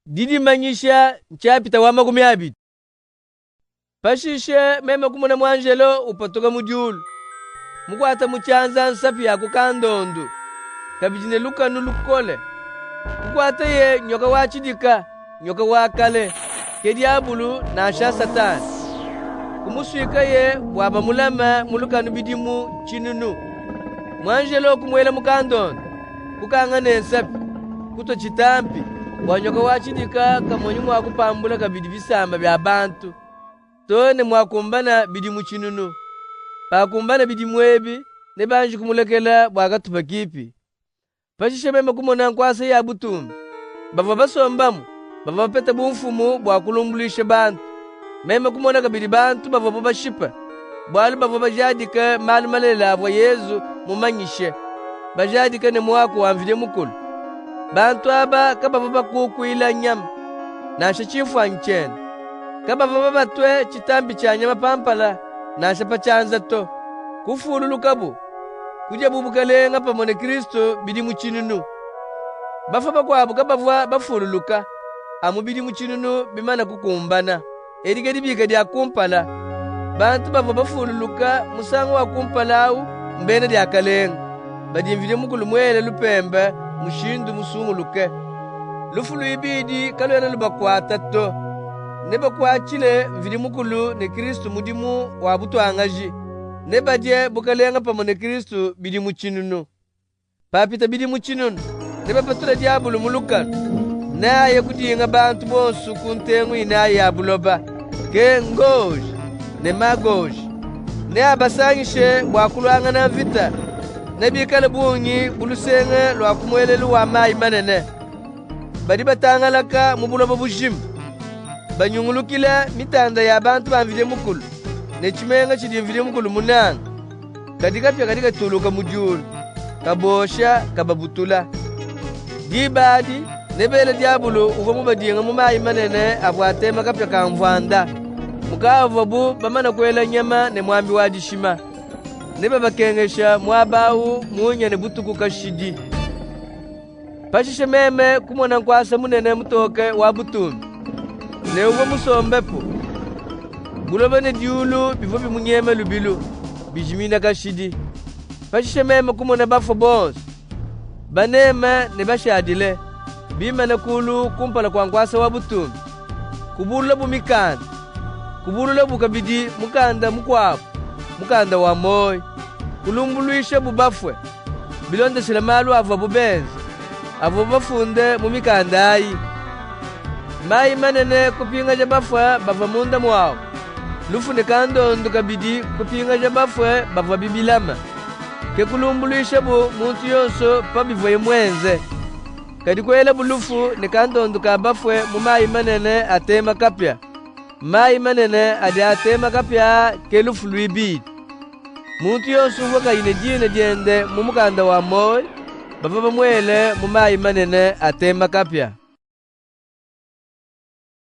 didi manyisha nchapita wa makumi abiri. Pashishe meme kumona mwanjelo upatoka mujulu. Mukwata muchanza nsapi yako kandondo. Kabijine luka nulukole. Mukwata ye nyoka wachidika, nyoka wakale. Kediabulu na asha satani. Kumuswika ye waba mulama muluka nubidimu chinunu. Mwanjelo kumwela mukandondo. Kukangane nsapi. Kuto chitampi. Wanyoka wachidika kamonyu mwakupambula kabidi bisamba bya bantu. Tone mwakumbana bidi muchinunu. Pakumbana bidi mwebi ne banji kumulekela bwakatupa kipi. Pashishe meme kumona nkwasa ya butumbi. Bava basombamu, bava peta bumfumu bwakulumbulisha bantu. Meme kumona kabidi bantu bava babashipa. Bwali bava bajadika mali malela bwa Yezu mumanyishe. Bajadika ne mwaku wamvide mukulu. Bantu aba kabava bakukuila nyama. Nasha chifu anchene. Kabava babatwe chitambi cha nyama pampala. Nasha pachanza to. Kufululu kabu. Kuja bubukalenga pamone Kristo bidi muchinunu. Bafa bakwabu kabava bafululuka. Amu bidi muchinunu bimana kukumbana. Erigedi bika dia kumpala. Bantu bava bafululuka musango wa kumpala au mbene dia kalenga. Badi mvide mukulu mwele lupembe mushindu musunguluke. Lufulu ibidi kalwena lubakwata to. Neba kwachile mvidi mukulu ne Kristo mudimu wa butu angaji. Neba je bukalenga pamone Kristo bidi muchinunu. Papita bidi muchinunu. Neba patura diabulu muluka. Na ye kudinga bantu bonsu kuntengu ina ya buloba. Ke ngoji ne magoji. Ne abasangishe wakulwanga na vita. Nebi kala bunyi bulusenge lwa kumwelelu wa mai manene. Badi batangalaka mubuloba bujimu. Banyungulukila mitanda ya bantu bamvide mukulu. Nechimenga chidi mvide mukulu munanga. Kadika tuluka mujulu. Kabosha kababutula. Dibadi nebele diabulu uva mubadinga mumayi manene abwatema kapya kamvwanda. Mukava bu bamana kwela nyama ne mwambi wadishima. Neba bakengesha mwabawu munya ne butuku kashidi. Pashishe meme kumona nkwasa munene mutoke wa butumbi. Ne uva musombepo. Buloba ne diulu bivo bimunyeme lubilu. Bijimina kashidi. Pashishe meme kumona bafo bonsi. Banema ne bashadile. Bima ne kulu kumpala kwa nkwasa wa butumbi. Kubulula bumikanda. Kubulula bukabidi mukanda mukwapu. Mukanda wa moyo. Kulumbuluisha bubafwe. Bilonde silamalu ava bubenzi. Avo bafunde mumikanda ayi. Mai manene kupinga jabafwe bava munda mwao. Lufu ne kandondo kabidi kupinga jabafwe bava bibilama. Ke kulumbuluisha bu muntu yonso pa bivoye mwenze. Kadikwela bulufu ne kandondo kabafwe mumai manene atema kapya. Mai manene adi atema kapya ke lufu luibidi. Muntu yonso waka ine jine jende mumukanda wa moyo. Bava bamwele mumayi manene atema kapya.